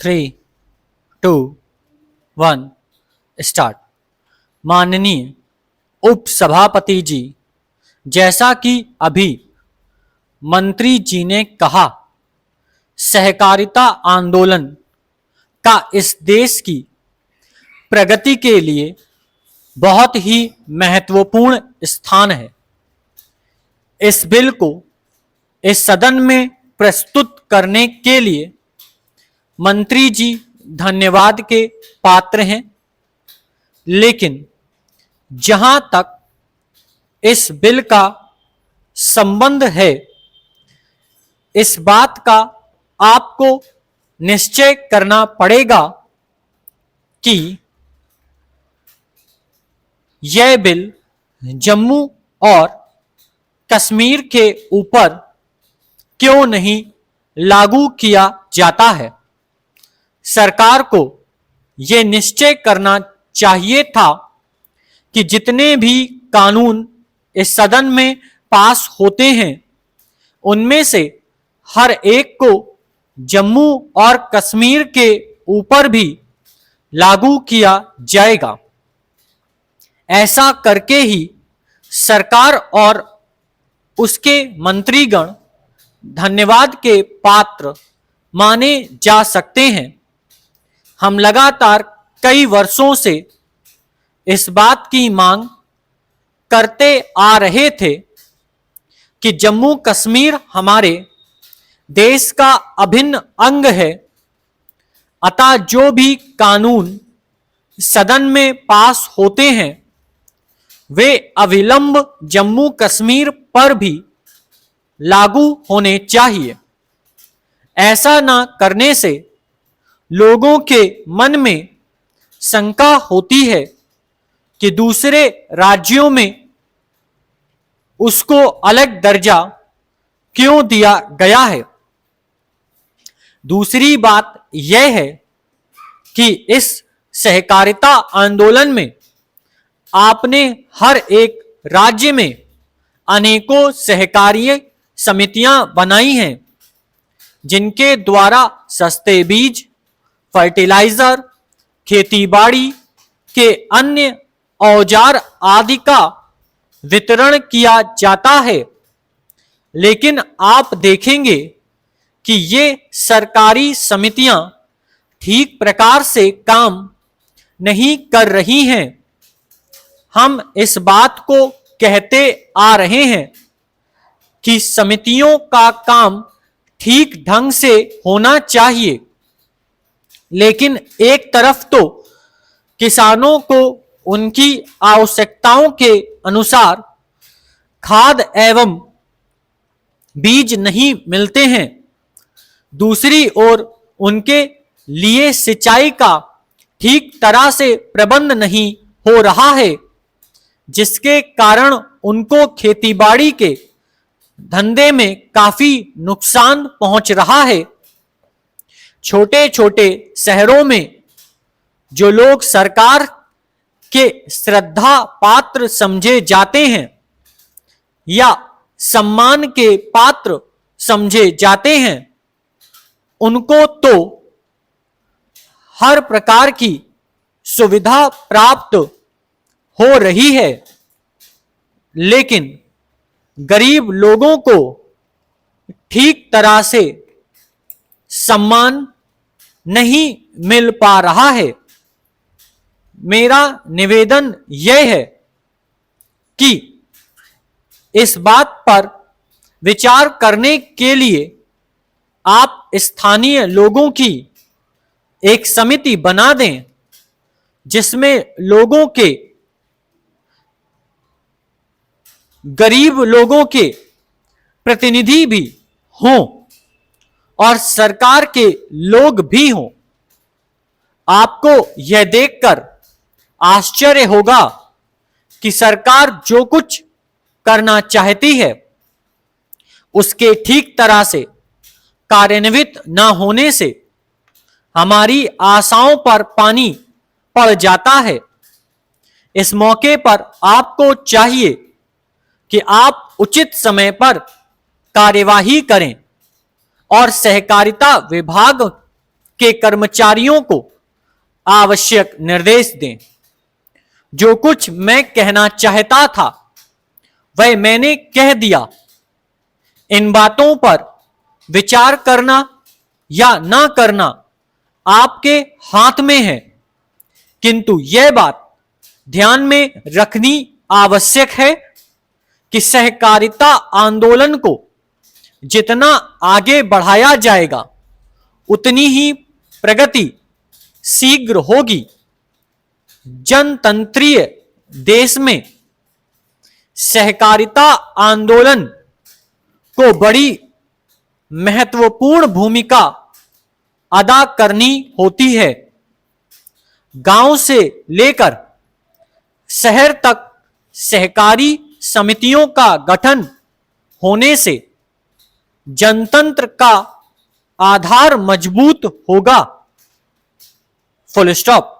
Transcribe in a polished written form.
3, 2, 1 start. माननीय उपसभापति जी, जैसा कि अभी मंत्री जी ने कहा, सहकारिता आंदोलन का इस देश की प्रगति के लिए बहुत ही महत्वपूर्ण स्थान है। इस बिल को इस सदन में प्रस्तुत करने के लिए मंत्री जी धन्यवाद के पात्र हैं, लेकिन जहां तक इस बिल का संबंध है, इस बात का आपको निश्चय करना पड़ेगा कि यह बिल जम्मू और कश्मीर के ऊपर क्यों नहीं लागू किया जाता है। सरकार को यह निश्चय करना चाहिए था कि जितने भी कानून इस सदन में पास होते हैं, उनमें से हर एक को जम्मू और कश्मीर के ऊपर भी लागू किया जाएगा। ऐसा करके ही सरकार और उसके मंत्रीगण धन्यवाद के पात्र माने जा सकते हैं। हम लगातार कई वर्षों से इस बात की मांग करते आ रहे थे कि जम्मू कश्मीर हमारे देश का अभिन्न अंग है, अतः जो भी कानून सदन में पास होते हैं, वे अविलंब जम्मू कश्मीर पर भी लागू होने चाहिए। ऐसा न करने से लोगों के मन में शंका होती है कि दूसरे राज्यों में उसको अलग दर्जा क्यों दिया गया है। दूसरी बात यह है कि इस सहकारिता आंदोलन में आपने हर एक राज्य में अनेकों सहकारी समितियां बनाई हैं, जिनके द्वारा सस्ते बीज, फर्टिलाइजर, खेतीबाड़ी के अन्य औजार आदि का वितरण किया जाता है। लेकिन आप देखेंगे कि ये सरकारी समितियां ठीक प्रकार से काम नहीं कर रही हैं। हम इस बात को कहते आ रहे हैं कि समितियों का काम ठीक ढंग से होना चाहिए, लेकिन एक तरफ तो किसानों को उनकी आवश्यकताओं के अनुसार खाद एवं बीज नहीं मिलते हैं, दूसरी ओर उनके लिए सिंचाई का ठीक तरह से प्रबंध नहीं हो रहा है, जिसके कारण उनको खेतीबाड़ी के धंधे में काफी नुकसान पहुंच रहा है। छोटे छोटे शहरों में जो लोग सरकार के श्रद्धा पात्र समझे जाते हैं या सम्मान के पात्र समझे जाते हैं, उनको तो हर प्रकार की सुविधा प्राप्त हो रही है, लेकिन गरीब लोगों को ठीक तरह से सम्मान नहीं मिल पा रहा है। मेरा निवेदन यह है कि इस बात पर विचार करने के लिए आप स्थानीय लोगों की एक समिति बना दें, जिसमें लोगों के, गरीब लोगों के प्रतिनिधि भी हों और सरकार के लोग भी हों। आपको यह देखकर आश्चर्य होगा कि सरकार जो कुछ करना चाहती है, उसके ठीक तरह से कार्यान्वित न होने से हमारी आशाओं पर पानी पड़ जाता है। इस मौके पर आपको चाहिए कि आप उचित समय पर कार्यवाही करें और सहकारिता विभाग के कर्मचारियों को आवश्यक निर्देश दें। जो कुछ मैं कहना चाहता था वह मैंने कह दिया। इन बातों पर विचार करना या ना करना आपके हाथ में है, किंतु यह बात ध्यान में रखनी आवश्यक है कि सहकारिता आंदोलन को जितना आगे बढ़ाया जाएगा उतनी ही प्रगति शीघ्र होगी। जनतंत्रीय देश में सहकारिता आंदोलन को बड़ी महत्वपूर्ण भूमिका अदा करनी होती है। गांव से लेकर शहर तक सहकारी समितियों का गठन होने से जनतंत्र का आधार मजबूत होगा। Full stop.